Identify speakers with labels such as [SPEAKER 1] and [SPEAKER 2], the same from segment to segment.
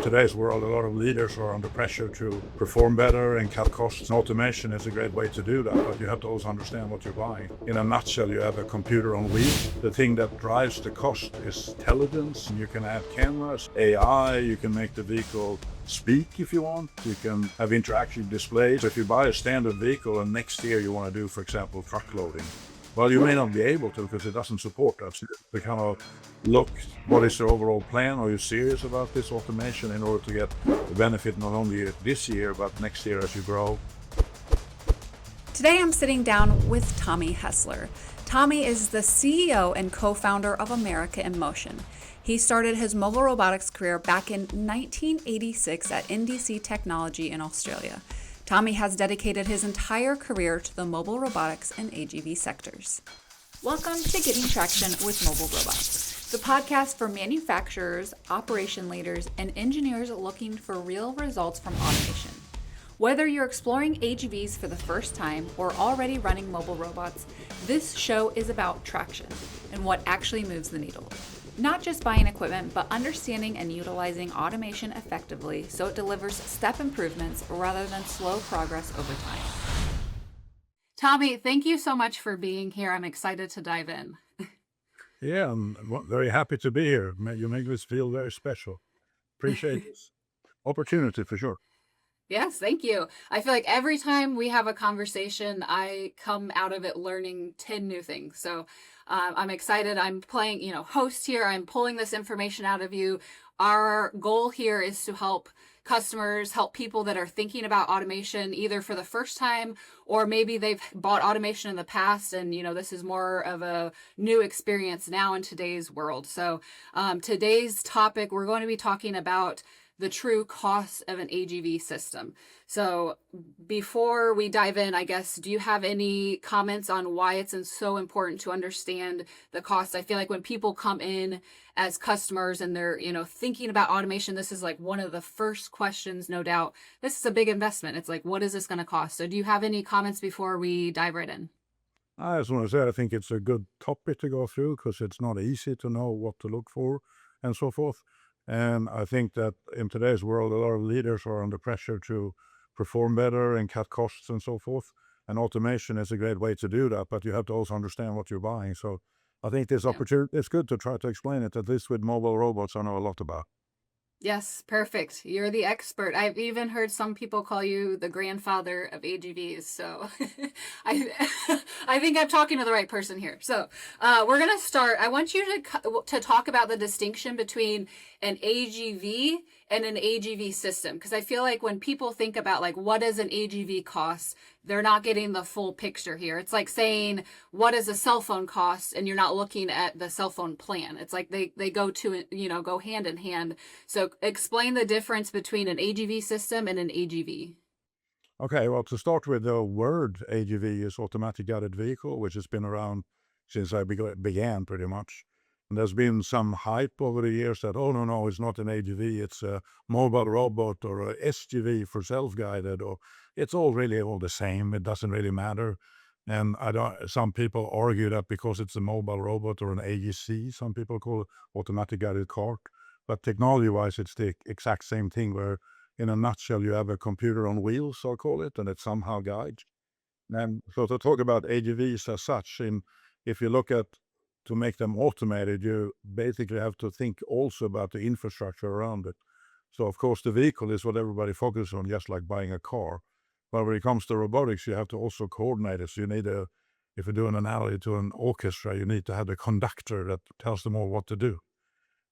[SPEAKER 1] today's world, a lot of leaders are under pressure to perform better and cut costs. And automation is a great way to do that, but you have to also understand what you're buying. In a nutshell, you have a computer on wheels. The thing that drives the cost is intelligence. You can add cameras, AI, you can make the vehicle speak if you want. You can have interactive displays. So if you buy a standard vehicle and next year you want to do, for example, truck loading, well, you may not be able to because it doesn't support that. So to kind of look, what is your overall plan? Are you serious about this automation in order to get the benefit not only this year, but next year as you grow?
[SPEAKER 2] Today I'm sitting down with Tommy Hessler. Tommy is the CEO and co-founder of America in Motion. He started his mobile robotics career back in 1986 at NDC Technology in Australia. Tommy has dedicated his entire career to the mobile robotics and AGV sectors. Welcome to Getting Traction with Mobile Robots, the podcast for manufacturers, operation leaders, and engineers looking for real results from automation. Whether you're exploring AGVs for the first time or already running mobile robots, this show is about traction and what actually moves the needle. Not just buying equipment, but understanding and utilizing automation effectively so it delivers step improvements rather than slow progress over time. Tommy, thank you so much for being here. I'm excited to dive in.
[SPEAKER 1] Yeah, I'm very happy to be here. You make this feel very special. Appreciate this opportunity for sure.
[SPEAKER 2] Yes, thank you. I feel like every time we have a conversation, I come out of it learning 10 new things. So I'm excited. I'm playing, host here. I'm pulling this information out of you. Our goal here is to help customers, help people that are thinking about automation either for the first time or maybe they've bought automation in the past and, this is more of a new experience now in today's world. So today's topic, we're going to be talking about the true cost of an AGV system. So before we dive in, I guess, do you have any comments on why it's so important to understand the cost? I feel like when people come in as customers and they're, thinking about automation, this is like one of the first questions, no doubt. This is a big investment. It's like, what is this going to cost? So do you have any comments before we dive right in?
[SPEAKER 1] I just want to say I think it's a good topic to go through because it's not easy to know what to look for and so forth. And I think that in today's world, a lot of leaders are under pressure to perform better and cut costs and so forth. And automation is a great way to do that, but you have to also understand what you're buying. So I think this opportunity, it's good to try to explain it, at least with mobile robots I know a lot about.
[SPEAKER 2] Yes, perfect. You're the expert. I've even heard some people call you the grandfather of AGVs. So I I think I'm talking to the right person here. So we're going to start. I want you to talk about the distinction between an AGV and an AGV system, because I feel like when people think about like what does an AGV cost, they're not getting the full picture here. It's like saying what does a cell phone cost, and you're not looking at the cell phone plan. It's like they go go hand in hand. So explain the difference between an AGV system and an AGV.
[SPEAKER 1] Okay, well, to start with, the word AGV is automatic guided vehicle, which has been around since I began pretty much. And there's been some hype over the years that, oh, no, it's not an AGV, it's a mobile robot or a SGV for self-guided, or it's all really all the same. It doesn't really matter. And some people argue that because it's a mobile robot or an AGC, some people call it automatic guided cart. But technology-wise, it's the exact same thing where, in a nutshell, you have a computer on wheels, I'll call it, and it somehow guides. And so to talk about AGVs as such, if you look at to make them automated, you basically have to think also about the infrastructure around it. So of course the vehicle is what everybody focuses on, just like buying a car. But when it comes to robotics, you have to also coordinate it. So you need if you do an analogy to an orchestra, you need to have the conductor that tells them all what to do.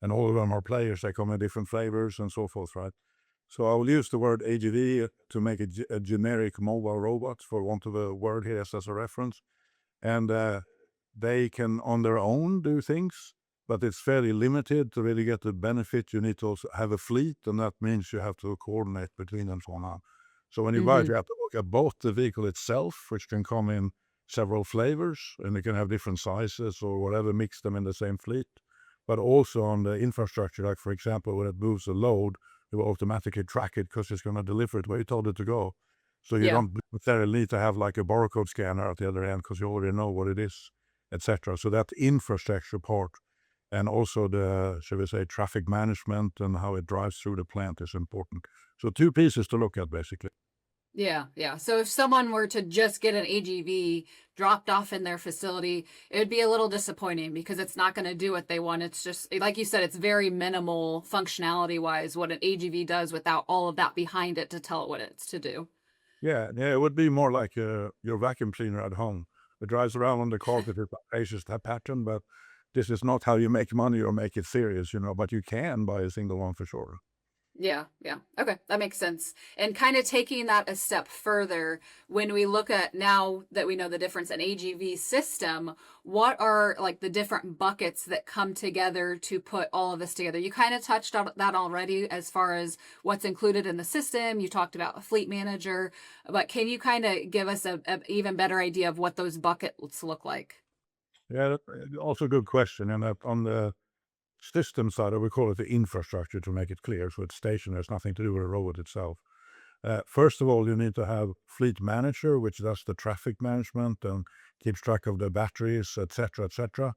[SPEAKER 1] And all of them are players, they come in different flavors and so forth, right? So I will use the word AGV to make a generic mobile robot, for want of a word here as a reference. And they can on their own do things, but it's fairly limited. To really get the benefit, you need to also have a fleet, and that means you have to coordinate between them so on. So when you buy it, you have to look at both the vehicle itself, which can come in several flavors, and they can have different sizes or whatever, mix them in the same fleet, but also on the infrastructure, like for example, when it moves a load, it will automatically track it because it's going to deliver it where you told it to go. So you don't necessarily need to have like a barcode scanner at the other end because you already know what it is, etc. So that infrastructure part And also the, shall we say, traffic management and how it drives through the plant is important. So two pieces to look at, basically.
[SPEAKER 2] Yeah, yeah. So if someone were to just get an AGV dropped off in their facility, it would be a little disappointing because it's not going to do what they want. It's just, like you said, it's very minimal functionality wise what an AGV does without all of that behind it to tell it what it's to do.
[SPEAKER 1] Yeah, yeah, it would be more like your vacuum cleaner at home. It drives around on the carpet, it faces that pattern, but this is not how you make money or make it serious, but you can buy a single one for sure.
[SPEAKER 2] Yeah, yeah. Okay, that makes sense. And kind of taking that a step further, when we look at now that we know the difference in AGV system, what are like the different buckets that come together to put all of this together? You kind of touched on that already as far as what's included in the system. You talked about a fleet manager, but can you kind of give us a even better idea of what those buckets look like?
[SPEAKER 1] Yeah, also a good question. And on the system side, we call it the infrastructure to make it clear. So it's stationary, it's nothing to do with the robot itself. First of all, you need to have fleet manager, which does the traffic management and keeps track of the batteries, etc., etc.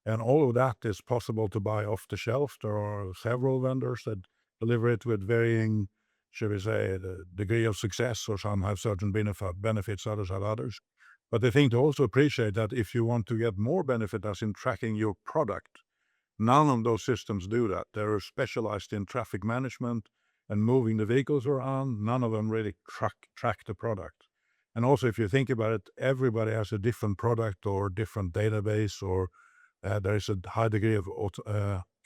[SPEAKER 1] And all of that is possible to buy off the shelf. There are several vendors that deliver it with varying, shall we say, the degree of success, or some have certain benefits, others have others. But the thing to also appreciate that if you want to get more benefit as in tracking your product, none of those systems do that. They're specialized in traffic management and moving the vehicles around. None of them really track the product. And also, if you think about it, everybody has a different product or different database, or there is a high degree of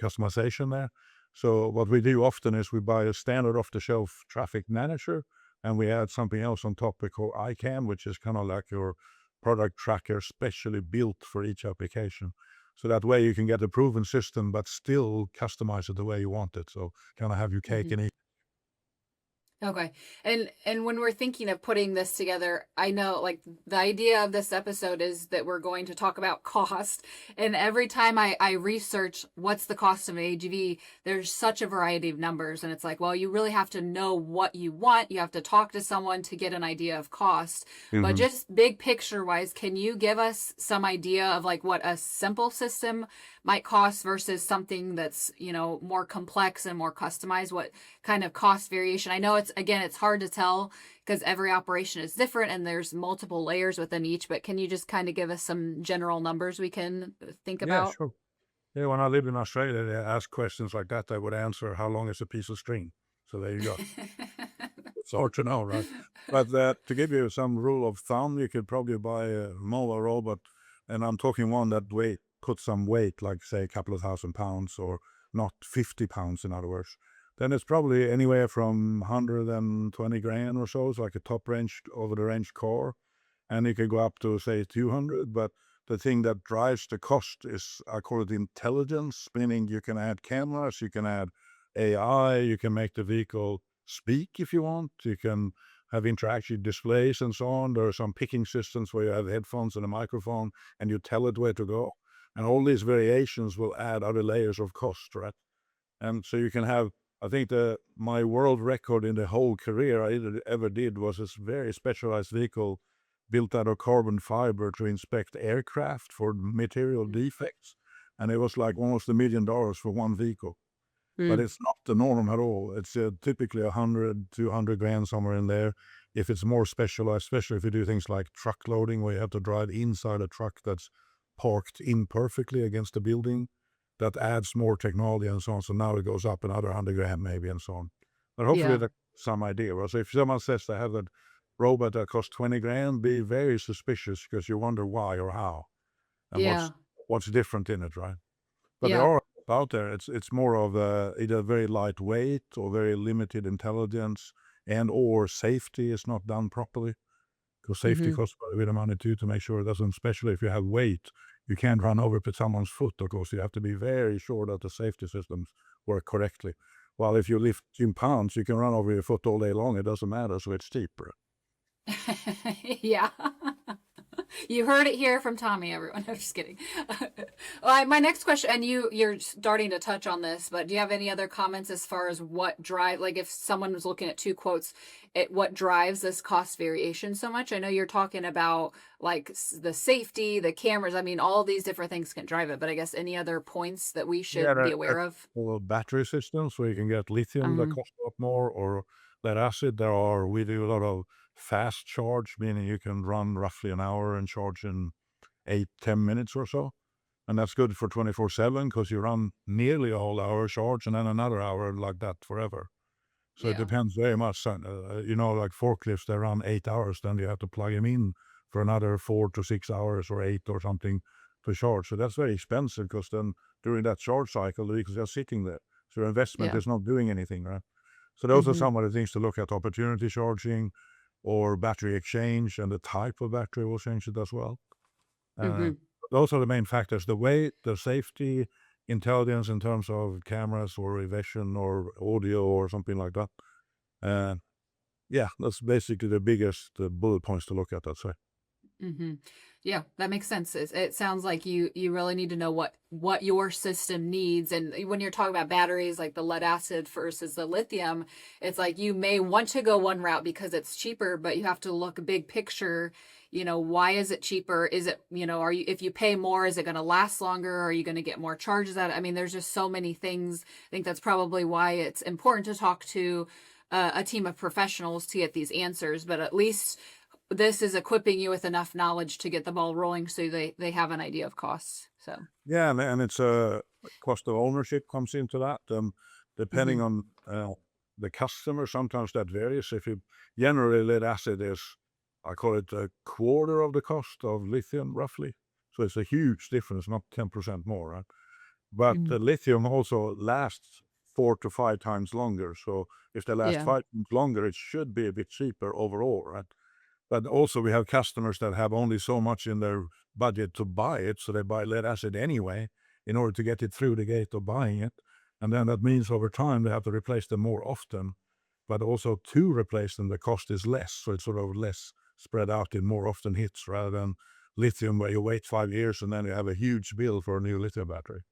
[SPEAKER 1] customization there. So what we do often is we buy a standard off-the-shelf traffic manager, and we add something else on top we call ICAM, which is kind of like your product tracker specially built for each application. So that way you can get a proven system, but still customize it the way you want it. So kind of have your cake and eat.
[SPEAKER 2] Okay. And when we're thinking of putting this together, I know like the idea of this episode is that we're going to talk about cost. And every time I research what's the cost of an AGV, there's such a variety of numbers. And it's like, well, you really have to know what you want. You have to talk to someone to get an idea of cost. But
[SPEAKER 1] Mhm.
[SPEAKER 2] just big picture wise, can you give us some idea of like what a simple system might cost versus something that's, more complex and more customized? What kind of cost variation? I know it's hard to tell because every operation is different and there's multiple layers within each, but can you just kind of give us some general numbers we can think
[SPEAKER 1] Yeah,
[SPEAKER 2] about?
[SPEAKER 1] sure. Yeah, when I lived in Australia, they asked questions like that. I would answer, "How long is a piece of string?" So there you go. It's hard to know, right? But to give you some rule of thumb, you could probably buy a mobile robot, and I'm talking one that put some weight, like say a couple of £1,000, or not 50 pounds, in other words. Then it's probably anywhere from 120 grand or so. It's like a top range, over the range car, and it could go up to say 200. But the thing that drives the cost is, I call it intelligence, meaning you can add cameras, you can add AI, you can make the vehicle speak if you want, you can have interactive displays and so on. There are some picking systems where you have headphones and a microphone and you tell it where to go. And all these variations will add other layers of cost, right? And so you can have, I think my world record in the whole career ever did was this very specialized vehicle built out of carbon fiber to inspect aircraft for material defects. And it was like almost $1 million for one vehicle. But
[SPEAKER 2] Mm.
[SPEAKER 1] it's not the norm at all. It's typically 100, 200 grand, somewhere in there. If it's more specialized, especially if you do things like truck loading, where you have to drive inside a truck that's parked imperfectly against a building, that adds more technology and so on. So now it goes up another 100 grand maybe, and so on. But hopefully
[SPEAKER 2] Yeah.
[SPEAKER 1] that's some idea. Well, so if someone says they have that robot that costs 20 grand, be very suspicious, because you wonder why or how and
[SPEAKER 2] Yeah.
[SPEAKER 1] what's different in it, right? But there
[SPEAKER 2] Yeah.
[SPEAKER 1] are out there. It's more of either very lightweight or very limited intelligence, and or safety is not done properly, because safety
[SPEAKER 2] Hmm.
[SPEAKER 1] costs quite a bit of money too, to make sure it doesn't, especially if you have weight, you can't run over someone's foot, of course. You have to be very sure that the safety systems work correctly. While if you lift 10 pounds, you can run over your foot all day long. It doesn't matter, so it's cheaper.
[SPEAKER 2] Yeah. You heard it here from Tommy, everyone. I'm just kidding. My next question, and you're starting to touch on this, but do you have any other comments as far as what drive, like if someone was looking at two quotes, what drives this cost variation so much? I know you're talking about like the safety, the cameras. I mean, all these different things can drive it, but I guess any other points that we
[SPEAKER 1] Yeah,
[SPEAKER 2] should be aware of?
[SPEAKER 1] well, battery systems where you can get lithium that costs a lot more, or lead acid. We do a lot of fast charge, meaning you can run roughly an hour and charge in 8, 10 minutes or so. And that's good for 24/7 because you run nearly a whole hour charge and then another hour like that forever. So it
[SPEAKER 2] Yeah.
[SPEAKER 1] depends very much on, like forklifts, they run 8 hours, then you have to plug them in for another 4 to 6 hours or 8 or something to charge. So that's very expensive because then during that charge cycle, the vehicles are sitting there. So your investment
[SPEAKER 2] Yeah.
[SPEAKER 1] is not doing anything, right? So those are
[SPEAKER 2] Mm-hmm.
[SPEAKER 1] some of the things to look at: opportunity charging or battery exchange, and the type of battery will change it as well. Uh,
[SPEAKER 2] Mm-hmm.
[SPEAKER 1] those are the main factors: the weight, the safety, intelligence in terms of cameras or vision or audio or something like that. Uh, yeah, that's basically the biggest bullet points to look at, I'd say.
[SPEAKER 2] Mm-hmm. Yeah, that makes sense. It sounds like you really need to know what your system needs. And when you're talking about batteries, like the lead acid versus the lithium, it's like you may want to go one route because it's cheaper, but you have to look big picture. Why is it cheaper? Is it, are you, if you pay more, is it going to last longer? Are you going to get more charges out? I mean, there's just so many things. I think that's probably why it's important to talk to a team of professionals to get these answers. But at least this is equipping you with enough knowledge to get the ball rolling so they have an idea of costs. So,
[SPEAKER 1] Yeah, and it's cost of ownership comes into that. Depending
[SPEAKER 2] hmm
[SPEAKER 1] on the customer, sometimes that varies. If you generally lead acid is, I call it a quarter of the cost of lithium, roughly. So it's a huge difference, not 10% more, right? But
[SPEAKER 2] mm
[SPEAKER 1] the lithium also lasts 4 to 5 times longer. So if they last
[SPEAKER 2] yeah.
[SPEAKER 1] 5 times longer, it should be a bit cheaper overall, right? But also we have customers that have only so much in their budget to buy it, so they buy lead acid anyway in order to get it through the gate of buying it. And then that means over time they have to replace them more often. But also to replace them, the cost is less. So it's sort of less spread out in more often hits rather than lithium where you wait 5 years and then you have a huge bill for a new lithium battery.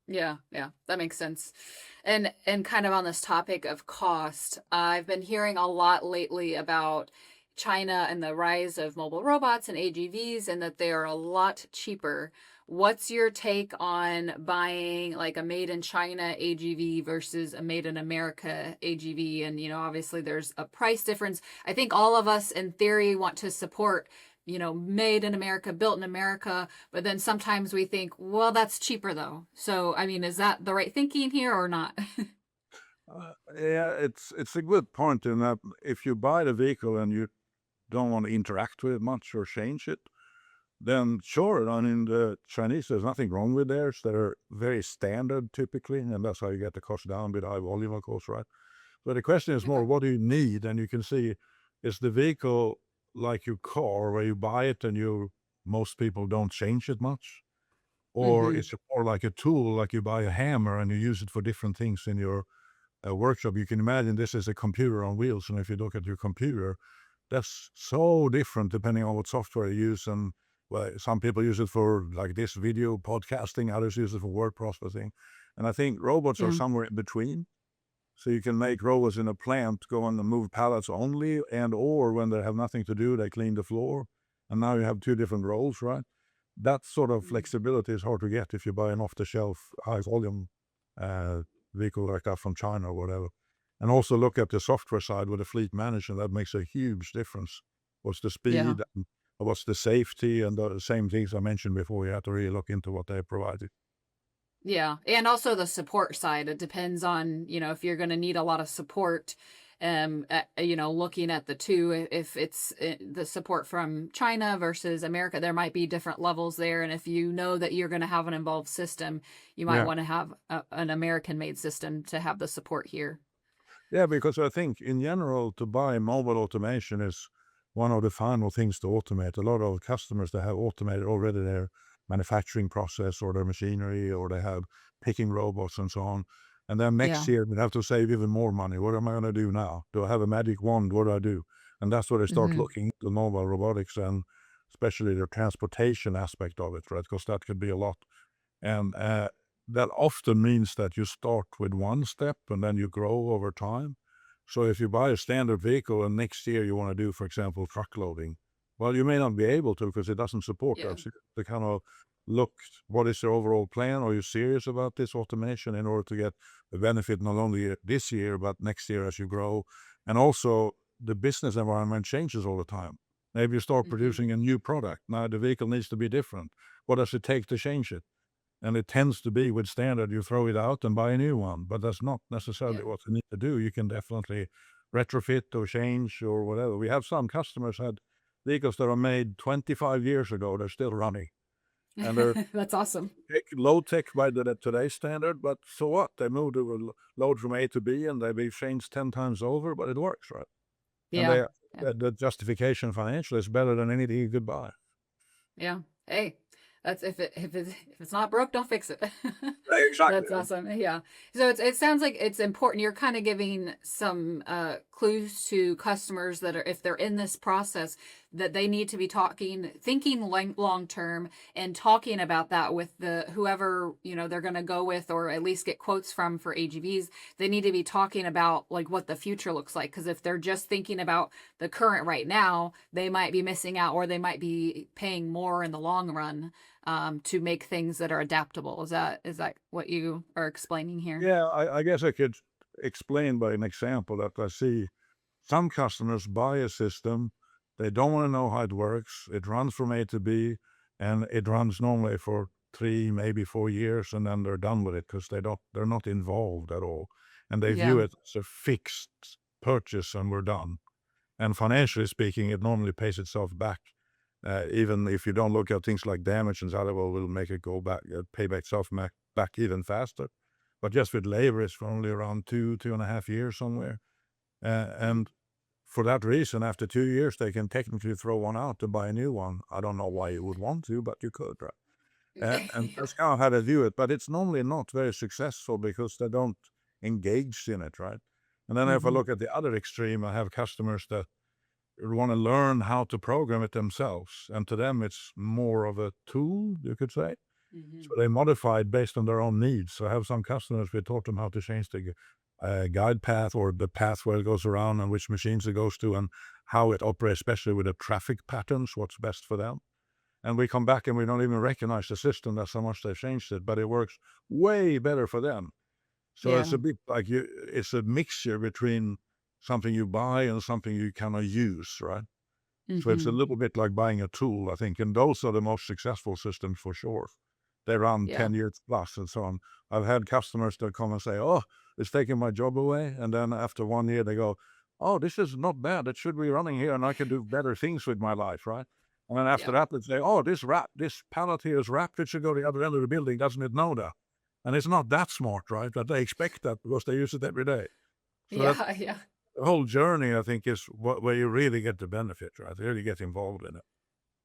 [SPEAKER 2] Yeah, yeah, that makes sense. And kind of on this topic of cost, I've been hearing a lot lately about China and the rise of mobile robots and AGVs and that they are a lot cheaper. What's your take on buying like a made in China AGV versus a made in America AGV? And obviously there's a price difference. I think all of us in theory want to support made in America, built in America. But then sometimes we think, well, that's cheaper though. So, I mean, is that the right thinking here or not?
[SPEAKER 1] Yeah, it's a good point in that if you buy the vehicle and you don't want to interact with it much or change it, then sure. I mean, the Chinese, there's nothing wrong with theirs. They're very standard typically, and that's how you get the cost down with high volume, of course, right? But the question is more,
[SPEAKER 2] Okay.
[SPEAKER 1] what do you need? And you can see, is the vehicle like your car where you buy it and most people don't change it much? Or
[SPEAKER 2] Mm-hmm.
[SPEAKER 1] is it more like a tool, like you buy a hammer and you use it for different things in your workshop? You can imagine this is a computer on wheels. And if you look at your computer, that's so different depending on what software you use. And well, some people use it for like this video podcasting, others use it for word processing. And I think robots are
[SPEAKER 2] Yeah.
[SPEAKER 1] somewhere in between. So you can make robots in a plant go on and move pallets only, and or when they have nothing to do, they clean the floor. And now you have two different roles, right? That sort of flexibility is hard to get if you buy an off-the-shelf, high-volume uh, vehicle like that from China or whatever. And also look at the software side with the fleet management. That makes a huge difference. What's the
[SPEAKER 2] Yeah.
[SPEAKER 1] speed? And what's the safety? And the same things I mentioned before. You have to really look into what they provided.
[SPEAKER 2] Yeah. And also the support side. It depends on, if you're going to need a lot of support, looking at the two, if it's the support from China versus America, there might be different levels there. And if you know that you're going to have an involved system, you might
[SPEAKER 1] Yeah.
[SPEAKER 2] want to have an American made system to have the support here.
[SPEAKER 1] Yeah, because I think in general, to buy mobile automation is one of the final things to automate. A lot of customers that have automated already their manufacturing process or their machinery, or they have picking robots and so on. And then next
[SPEAKER 2] Yeah.
[SPEAKER 1] year, we have to save even more money. What am I going to do now? Do I have a magic wand? What do I do? And that's where they start
[SPEAKER 2] hmm
[SPEAKER 1] looking into mobile robotics. And especially the transportation aspect of it, right? Because that could be a lot. And that often means that you start with one step and then you grow over time. So if you buy a standard vehicle and next year you want to do, for example, truck loading, well, you may not be able to because it doesn't support
[SPEAKER 2] Yeah.
[SPEAKER 1] that. So to kind of look, what is the overall plan? Are you serious about this automation in order to get the benefit not only this year, but next year as you grow? And also, the business environment changes all the time. Maybe you start
[SPEAKER 2] Hmm.
[SPEAKER 1] producing a new product. Now the vehicle needs to be different. What does it take to change it? And it tends to be with standard, you throw it out and buy a new one, but that's not
[SPEAKER 2] Yeah.
[SPEAKER 1] necessarily what you need to do. You can definitely retrofit or change or whatever. We have some customers had vehicles that are made 25 years ago. They're still running and they're
[SPEAKER 2] That's awesome.
[SPEAKER 1] low tech by today's standard, but so what? They moved a load from A to B and they've changed 10 times over, but it works, right? And
[SPEAKER 2] Yeah. Yeah.
[SPEAKER 1] the justification financially is better than anything you could buy.
[SPEAKER 2] Yeah. Hey, that's if it's not broke, don't fix it.
[SPEAKER 1] Exactly.
[SPEAKER 2] That's awesome. Yeah. So it sounds like it's important. You're kind of giving some clues to customers that are, if they're in this process, that they need to be thinking long term, and talking about that with the whoever they're going to go with, or at least get quotes from for AGVs. They need to be talking about like what the future looks like, because if they're just thinking about the current right now, they might be missing out, or they might be paying more in the long run to make things that are adaptable. Is that what you are explaining here?
[SPEAKER 1] Yeah, I guess I could explain by an example that I see some customers buy a system, they don't want to know how it works. It runs from A to B, and it runs normally for 3, maybe 4 years, and then they're done with it because they're not involved at all, and they view
[SPEAKER 2] Yeah.
[SPEAKER 1] it as a fixed purchase, and we're done. And financially speaking, it normally pays itself back. Even if you don't look at things like damage and other, will make it go back, pay back itself back even faster. But just with labor, it's for only around 2.5 years somewhere. And for that reason, after 2 years, they can technically throw one out to buy a new one. I don't know why you would want to, but you could, right? And
[SPEAKER 2] Yeah.
[SPEAKER 1] that's kind of how they view it. But it's normally not very successful because they don't engage in it, right? And then if I
[SPEAKER 2] Hmm.
[SPEAKER 1] look at the other extreme, I have customers that want to learn how to program it themselves. And to them, it's more of a tool, you could say.
[SPEAKER 2] Hmm.
[SPEAKER 1] So they modify it based on their own needs. So I have some customers, we taught them how to change the guide path or the path where it goes around and which machines it goes to and how it operates, especially with the traffic patterns, what's best for them. And we come back and we don't even recognize the system. That's how much they've changed it, but it works way better for them. So it's
[SPEAKER 2] Yeah.
[SPEAKER 1] a bit like it's a mixture between something you buy and something you kind of use, right? So it's a
[SPEAKER 2] Hmm.
[SPEAKER 1] little bit like buying a tool, I think. And those are the most successful systems for sure. They run
[SPEAKER 2] Yeah.
[SPEAKER 1] 10 years plus and so on. I've had customers that come and say, oh, it's taking my job away. And then after 1 year, they go, oh, this is not bad. It should be running here and I can do better things with my life, right? And then after
[SPEAKER 2] Yeah.
[SPEAKER 1] that, they say, oh, this pallet here is wrapped. It should go to the other end of the building. Doesn't it know that? And it's not that smart, right? But they expect that because they use it every day. So that
[SPEAKER 2] Yeah. Yeah.
[SPEAKER 1] the whole journey, I think, is where you really get the benefit, right? You really get involved in it.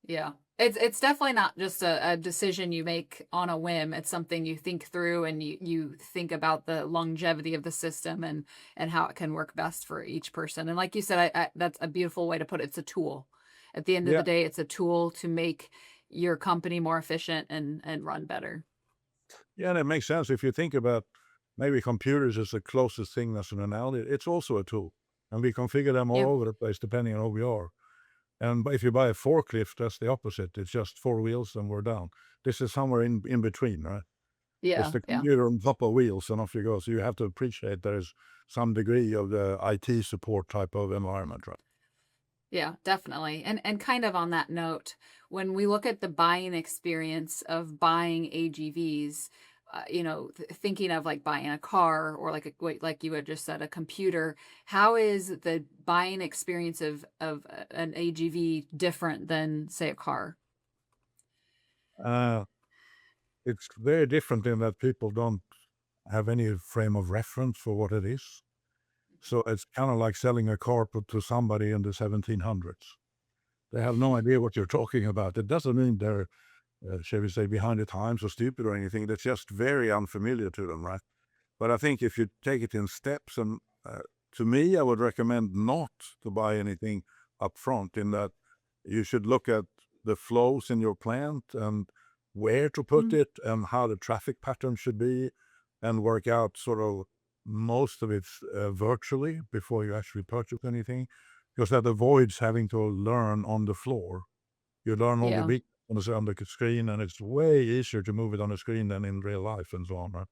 [SPEAKER 2] Yeah. It's definitely not just a decision you make on a whim. It's something you think through, and you think about the longevity of the system, and how it can work best for each person. And like you said, that's a beautiful way to put it. It's a tool. At the end of
[SPEAKER 1] Yeah.
[SPEAKER 2] the day, it's a tool to make your company more efficient and run better.
[SPEAKER 1] Yeah, and it makes sense if you think about maybe computers is the closest thing that's an analogy. It's also a tool, and we configure them all
[SPEAKER 2] Yeah.
[SPEAKER 1] over the place depending on who we are. And if you buy a forklift, that's the opposite. It's just 4 wheels and we're down. This is somewhere in between, right? It's
[SPEAKER 2] Yeah.
[SPEAKER 1] the
[SPEAKER 2] Yeah.
[SPEAKER 1] computer on top of wheels, and off you go. So you have to appreciate there's some degree of the IT support type of environment, right?
[SPEAKER 2] Yeah, definitely. And kind of on that note, when we look at the buying experience of buying AGVs, thinking of like buying a car, or like like you had just said, a computer, how is the buying experience of an AGV different than, say, a car?
[SPEAKER 1] Uh, it's very different in that people don't have any frame of reference for what it is. So it's kind of like selling a car to somebody in the 1700s. They have no idea what you're talking about. It doesn't mean they're, shall we say, behind the times or stupid or anything. That's just very unfamiliar to them, right? But I think if you take it in steps, and to me, I would recommend not to buy anything up front. In that, you should look at the flows in your plant and where to put
[SPEAKER 2] Mm.
[SPEAKER 1] it and how the traffic pattern should be, and work out sort of most of it virtually before you actually purchase anything, because that avoids having to learn on the floor. You learn all the
[SPEAKER 2] Yeah.
[SPEAKER 1] big on the screen, and it's way easier to move it on the screen than in real life and so on, right?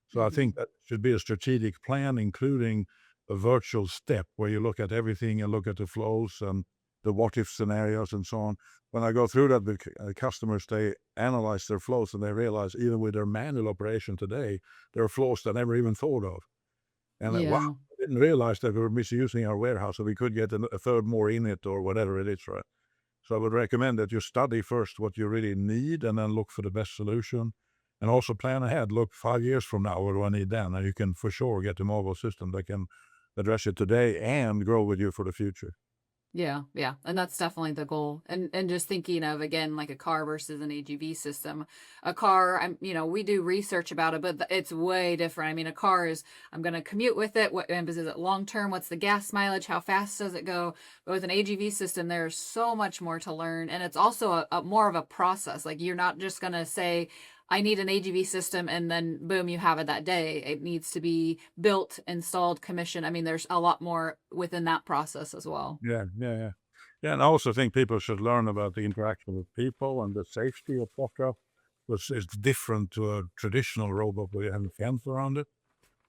[SPEAKER 1] So I
[SPEAKER 2] Hmm.
[SPEAKER 1] think that should be a strategic plan, including a virtual step where you look at everything and look at the flows and the what if scenarios and so on. When I go through that with customers, they analyze their flows and they realize even with their manual operation today, there are flows they never even thought of. And wow,
[SPEAKER 2] Yeah.
[SPEAKER 1] I didn't realize that we were misusing our warehouse, so we could get a third more in it or whatever it is, right? So I would recommend that you study first what you really need and then look for the best solution. And also plan ahead. Look 5 years from now, what do I need then? And you can for sure get a mobile system that can address it today and grow with you for the future.
[SPEAKER 2] Yeah, yeah, and that's definitely the goal. And just thinking of again like a car versus an AGV system. A car, we do research about it, but it's way different. I mean, a car is I'm going to commute with it. What is it long term? What's the gas mileage? How fast does it go? But with an AGV system, there's so much more to learn, and it's also a more of a process. Like you're not just going to say, I need an AGV system and then boom, you have it that day. It needs to be built, installed, commissioned. I mean, there's a lot more within that process as well.
[SPEAKER 1] Yeah, yeah, yeah. Yeah, and I also think people should learn about the interaction with people and the safety of Focka, which is different to a traditional robot where you have a fence around it.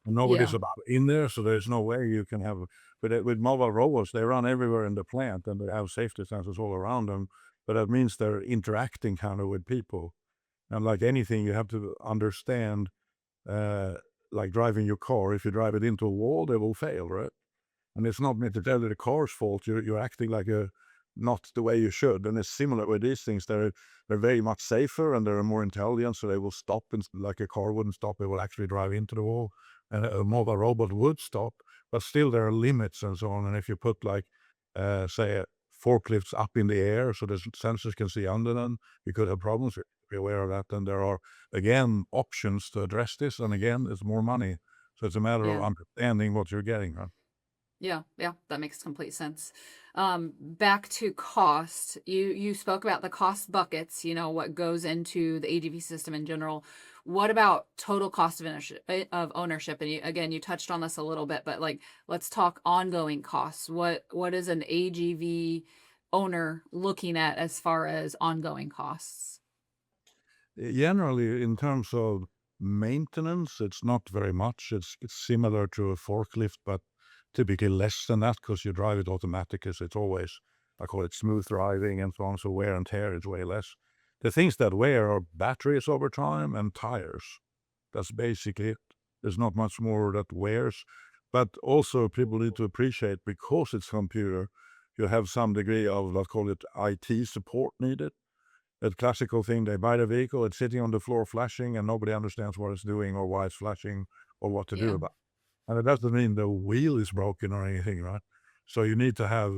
[SPEAKER 1] And nobody's
[SPEAKER 2] Yeah.
[SPEAKER 1] about in there, so there's no way you can have. But with mobile robots, they run everywhere in the plant, and they have safety sensors all around them. But that means they're interacting kind of with people. And like anything, you have to understand, uh, like driving your car. If you drive it into a wall, they will fail, right? And it's not necessarily the car's fault. You're acting like a not the way you should. And it's similar with these things. They're very much safer and they're more intelligent, so they will stop and like a car wouldn't stop. It will actually drive into the wall, and a mobile robot would stop. But still, there are limits and so on. And if you put like, say, forklifts up in the air so the sensors can see under them, you could have problems. Be aware of that. And there are again options to address this. And again, it's more money. So it's a matter of
[SPEAKER 2] Yeah.
[SPEAKER 1] understanding what you're getting, right?
[SPEAKER 2] Yeah, yeah, that makes complete sense. Back to cost. You spoke about the cost buckets, what goes into the AGV system in general. What about total cost of ownership? And again, you touched on this a little bit, but like let's talk ongoing costs. What is an AGV owner looking at as far as ongoing costs?
[SPEAKER 1] Generally, in terms of maintenance, it's not very much. It's similar to a forklift, but typically less than that because you drive it automatic. So it's always, I call it smooth driving and so on. So wear and tear is way less. The things that wear are batteries over time and tires. That's basically it. There's not much more that wears. But also people need to appreciate because it's computer, you have some degree of, let's call it IT support needed. A classical thing, they buy the vehicle, it's sitting on the floor flashing, and nobody understands what it's doing or why it's flashing or what to do
[SPEAKER 2] Yeah,
[SPEAKER 1] about it. And it doesn't mean the wheel is broken or anything, right? So you need to have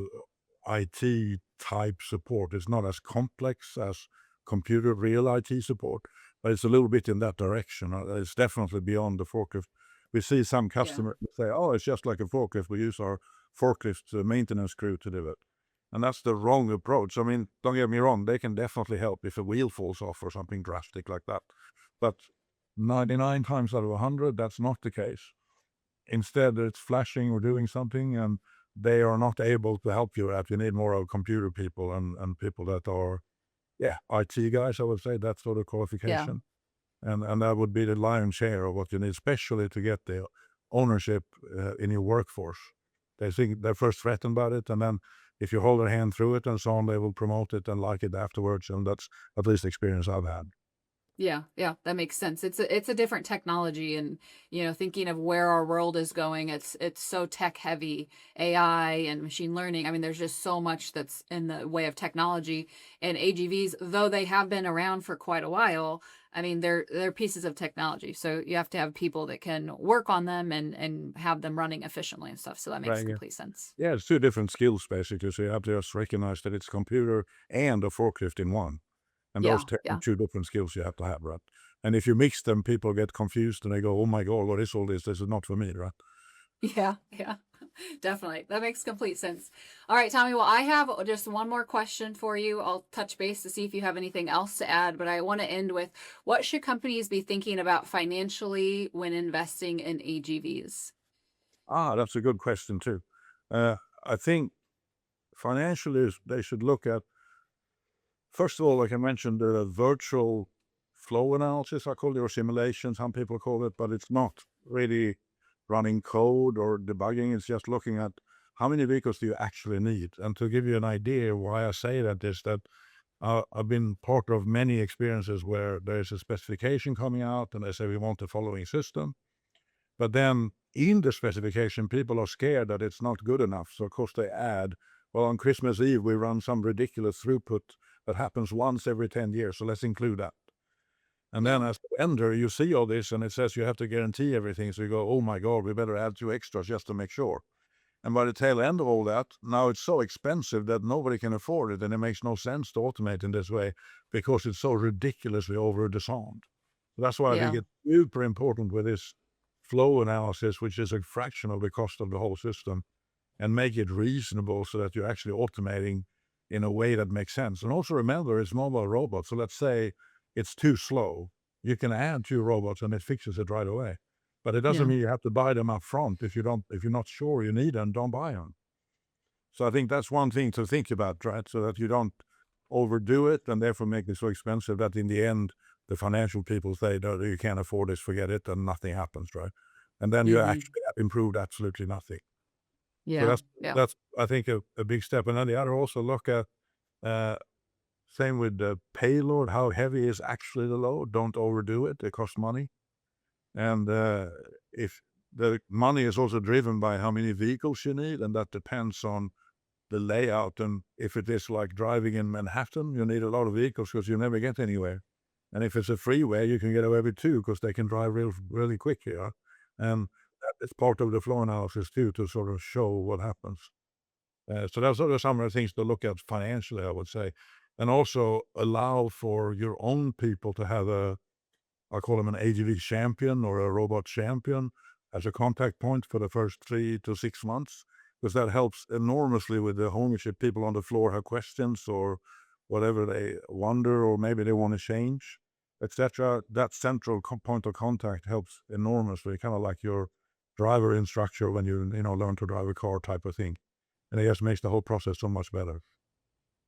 [SPEAKER 1] IT type support. It's not as complex as computer real IT support, but it's a little bit in that direction. It's definitely beyond the forklift. We see some
[SPEAKER 2] yeah,
[SPEAKER 1] customers say, "Oh, it's just like a forklift. We use our forklift maintenance crew to do it." And that's the wrong approach. I mean, don't get me wrong, they can definitely help if a wheel falls off or something drastic like that. But 99 times out of 100, that's not the case. Instead, it's flashing or doing something, and they are not able to help you out. You need more of computer people and people that are, yeah, IT guys, I would say, that sort of
[SPEAKER 2] yeah.
[SPEAKER 1] qualification. And that would be the lion's share of what you need, especially to get the ownership in your workforce. They think they're first threatened about it, and then if you hold their hand through it and so on, they will promote it and like it afterwards. And that's at least the experience I've had.
[SPEAKER 2] Yeah, yeah, that makes sense. It's a different technology, and thinking of where our world is going, it's so tech heavy, AI and machine learning. I mean, there's just so much that's in the way of technology. And AGVs, though they have been around for quite a while, I mean, they're pieces of technology. So you have to have people that can work on them and have them running efficiently and stuff. So that makes
[SPEAKER 1] Right. Yeah.
[SPEAKER 2] complete sense.
[SPEAKER 1] Yeah. It's two different skills basically. So you have to just recognize that it's computer and a forklift in one. And those
[SPEAKER 2] Yeah, yeah,
[SPEAKER 1] two different skills you have to have, right? And if you mix them, people get confused and they go, "Oh my God, what is all this? This is not for me," right?
[SPEAKER 2] yeah, yeah. Definitely. That makes complete sense. All right, Tommy. Well, I have just one more question for you. I'll touch base to see if you have anything else to add, but I want to end with what should companies be thinking about financially when investing in AGVs?
[SPEAKER 1] That's a good question too. Uh, I think financially they should look at, first of all, like I mentioned, the virtual flow analysis, I call it, or simulation, some people call it, but it's not really running code or debugging. It's just looking at how many vehicles do you actually need. And to give you an idea why I say that is that I've been part of many experiences where there's a specification coming out and they say we want the following system. But then in the specification, people are scared that it's not good enough. So, of course, they add, well, on Christmas Eve, we run some ridiculous throughput that happens once every 10 years. So let's include that. And then
[SPEAKER 2] Yeah.
[SPEAKER 1] as a vendor, you see all this and it says you have to guarantee everything. So you go, oh my God, we better add 2 extras just to make sure. And by the tail end of all that, now it's so expensive that nobody can afford it. And it makes no sense to automate in this way because it's so ridiculously over-designed. That's why I think
[SPEAKER 2] Yeah.
[SPEAKER 1] it's super important with this flow analysis, which is a fraction of the cost of the whole system, and make it reasonable so that you're actually automating in a way that makes sense. And also remember, it's mobile robots. So let's say it's too slow. You can add 2 robots and it fixes it right away. But it doesn't
[SPEAKER 2] Yeah.
[SPEAKER 1] mean you have to buy them up front. If you're not sure you need them, don't buy them. So I think that's one thing to think about, right? So that you don't overdo it and therefore make it so expensive that in the end, the financial people say, no, you can't afford this, forget it, and nothing happens, right? And then you
[SPEAKER 2] Hmm.
[SPEAKER 1] actually have improved absolutely nothing. So
[SPEAKER 2] Yeah.
[SPEAKER 1] that's
[SPEAKER 2] Yeah.
[SPEAKER 1] that's I think a big step. And then the other also look at uh, same with the payload, how heavy is actually the load? Don't overdo it. It costs money. And if the money is also driven by how many vehicles you need, and that depends on the layout. And if it is like driving in Manhattan, you need a lot of vehicles because you never get anywhere. And if it's a freeway, you can get away with 2 because they can drive really quick here. And that is part of the flow analysis too, to sort of show what happens. So that's sort of some of the things to look at financially, I would say, and also allow for your own people to have I call them an AGV champion or a robot champion as a contact point for the first 3 to 6 months, because that helps enormously with the ownership. People on the floor have questions or whatever they wonder, or maybe they want to change, etc. That central point of contact helps enormously, kind of like your driver instructor when you learn to drive a car type of thing, and it just makes the whole process so much better.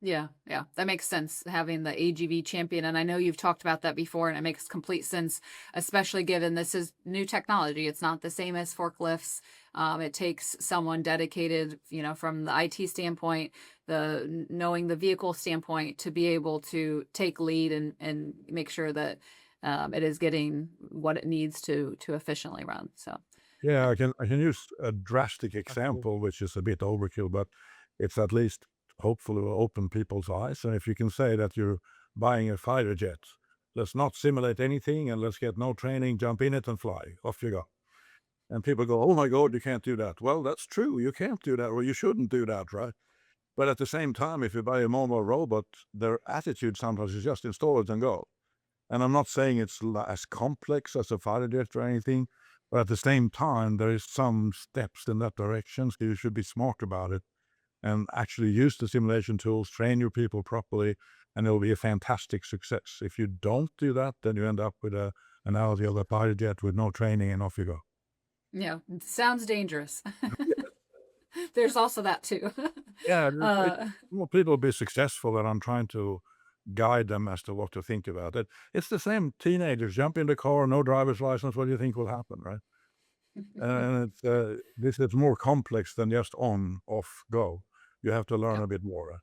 [SPEAKER 2] Yeah, yeah, that makes sense having the AGV champion. And I know you've talked about that before, and it makes complete sense, especially given this is new technology. It's not the same as forklifts. It takes someone dedicated, from the IT standpoint, knowing the vehicle standpoint to be able to take lead and make sure that it is getting what it needs to efficiently run. So,
[SPEAKER 1] Yeah, I can use a drastic example, which is a bit overkill, but it's at least hopefully will open people's eyes. And if you can say that you're buying a fighter jet, let's not simulate anything and let's get no training, jump in it and fly. Off you go. And people go, oh my God, you can't do that. Well, that's true. You can't do that, or you shouldn't do that, right? But at the same time, if you buy a mobile robot, their attitude sometimes is just install it and go. And I'm not saying it's as complex as a fighter jet or anything, but at the same time, there is some steps in that direction. So you should be smart about it and actually use the simulation tools, train your people properly, and it'll be a fantastic success. If you don't do that, then you end up with a analogy of a fighter jet with no training and off you go.
[SPEAKER 2] it sounds dangerous. There's also that too.
[SPEAKER 1] Yeah,
[SPEAKER 2] uh,
[SPEAKER 1] well, people will be successful, and I'm trying to guide them as to what to think about it. It's the same teenagers jump in the car, no driver's license. What do you think will happen, right? And this is more complex than just on, off, go. You have to learn
[SPEAKER 2] yeah.
[SPEAKER 1] a bit more.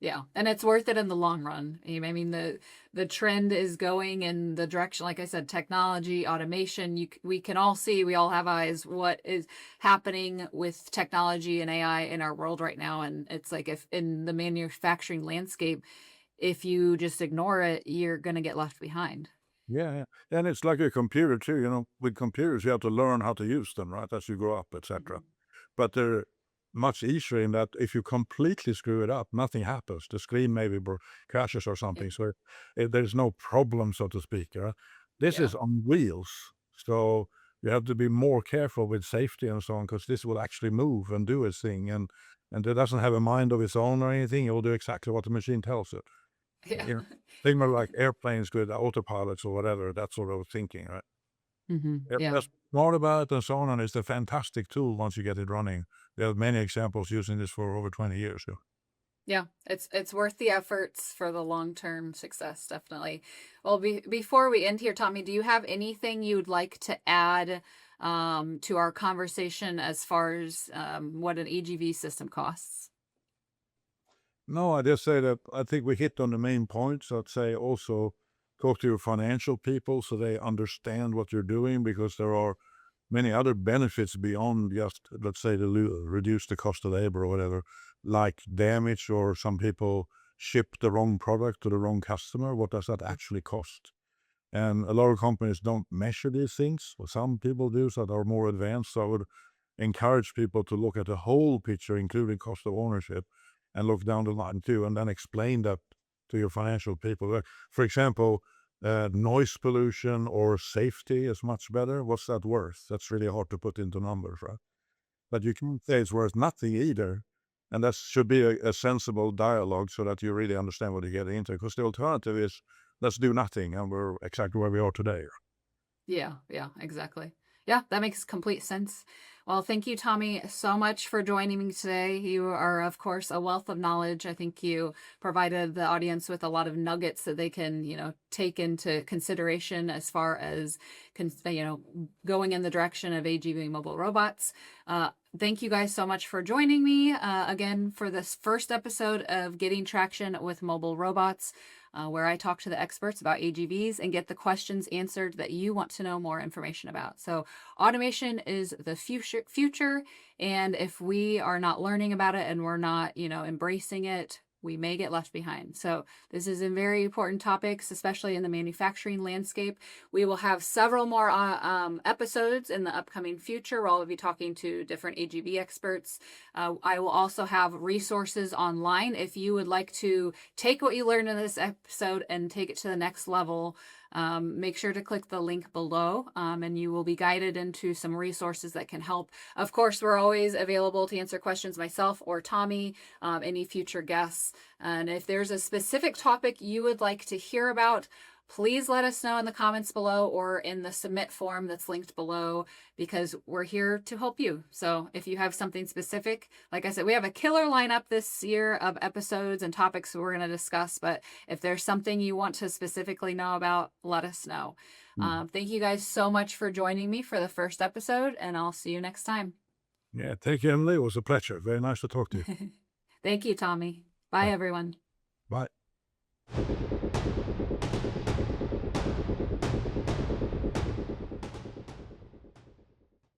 [SPEAKER 2] Yeah, and it's worth it in the long run. I mean, the trend is going in the direction, like I said, technology, automation. We can all see, we all have eyes, what is happening with technology and AI in our world right now. And it's like if in the manufacturing landscape, if you just ignore it, you're going to get left behind.
[SPEAKER 1] Yeah, yeah. And it's like a computer too. With computers, you have to learn how to use them, right, as you grow up, etc.
[SPEAKER 2] Mhm.
[SPEAKER 1] But they're much easier in that if you completely screw it up, nothing happens. The screen maybe crashes or
[SPEAKER 2] Yeah.
[SPEAKER 1] something. So there's no problem, so to speak. This
[SPEAKER 2] Yeah.
[SPEAKER 1] is on wheels. So You have to be more careful with safety and so on, because this will actually move and do its thing, and it doesn't have a mind of its own or anything. It will do exactly what the machine tells it.
[SPEAKER 2] Yeah.
[SPEAKER 1] You know, think more like airplanes with autopilots or whatever, that sort of thinking, right?
[SPEAKER 2] Yeah.
[SPEAKER 1] That's smart about it and so on, and it's a fantastic tool once you get it running. There are many examples using this for over 20 years. So.
[SPEAKER 2] Yeah, it's worth the efforts for the long-term success, definitely. Well, before we end here, Tommy, do you have anything you'd like to add to our conversation as far as what an AGV system costs?
[SPEAKER 1] No, I just say that I think we hit on the main points. I'd say also talk to your financial people so they understand what you're doing, because there are many other benefits beyond just, let's say, to reduce the cost of labor or whatever, like damage, or some people ship the wrong product to the wrong customer. What does that actually cost? And a lot of companies don't measure these things. Well, some people do that are more advanced. So I would encourage people to look at the whole picture, including cost of ownership, and look down the line too, and then explain that to your financial people. For example, noise pollution or safety is much better. What's that worth? That's really hard to put into numbers, right? But you can't say it's worth nothing either. And that should be a sensible dialogue so that you really understand what you're getting into. Because the alternative is, let's do nothing, and we're exactly where we are today.
[SPEAKER 2] Yeah, yeah, exactly. Yeah, that makes complete sense. Well, thank you, Tommy, so much for joining me today. You are, of course, a wealth of knowledge. I think you provided the audience with a lot of nuggets that they can, take into consideration as far as, going in the direction of AGV mobile robots. Thank you guys so much for joining me again for this first episode of Getting Traction with Mobile Robots, where I talk to the experts about AGVs and get the questions answered that you want to know more information about. So automation is the future, and if we are not learning about it and we're not, embracing it, we may get left behind. So this is a very important topics, especially in the manufacturing landscape. We will have several more episodes in the upcoming future where I'll be talking to different AGV experts. I will also have resources online if you would like to take what you learned in this episode and take it to the next level. Make sure to click the link below and you will be guided into some resources that can help. Of course, we're always available to answer questions, myself or Tommy, any future guests. And if there's a specific topic you would like to hear about, please let us know in the comments below or in the submit form that's linked below, because we're here to help you. So if you have something specific, like I said, we have a killer lineup this year of episodes and topics we're going to discuss. But if there's something you want to specifically know about, let us know. Thank you guys so much for joining me for the first episode, and I'll see you next time.
[SPEAKER 1] Yeah, thank you, Emily. It was a pleasure. Very nice to talk to you.
[SPEAKER 2] Thank you, Tommy. Bye, everyone.
[SPEAKER 1] Bye.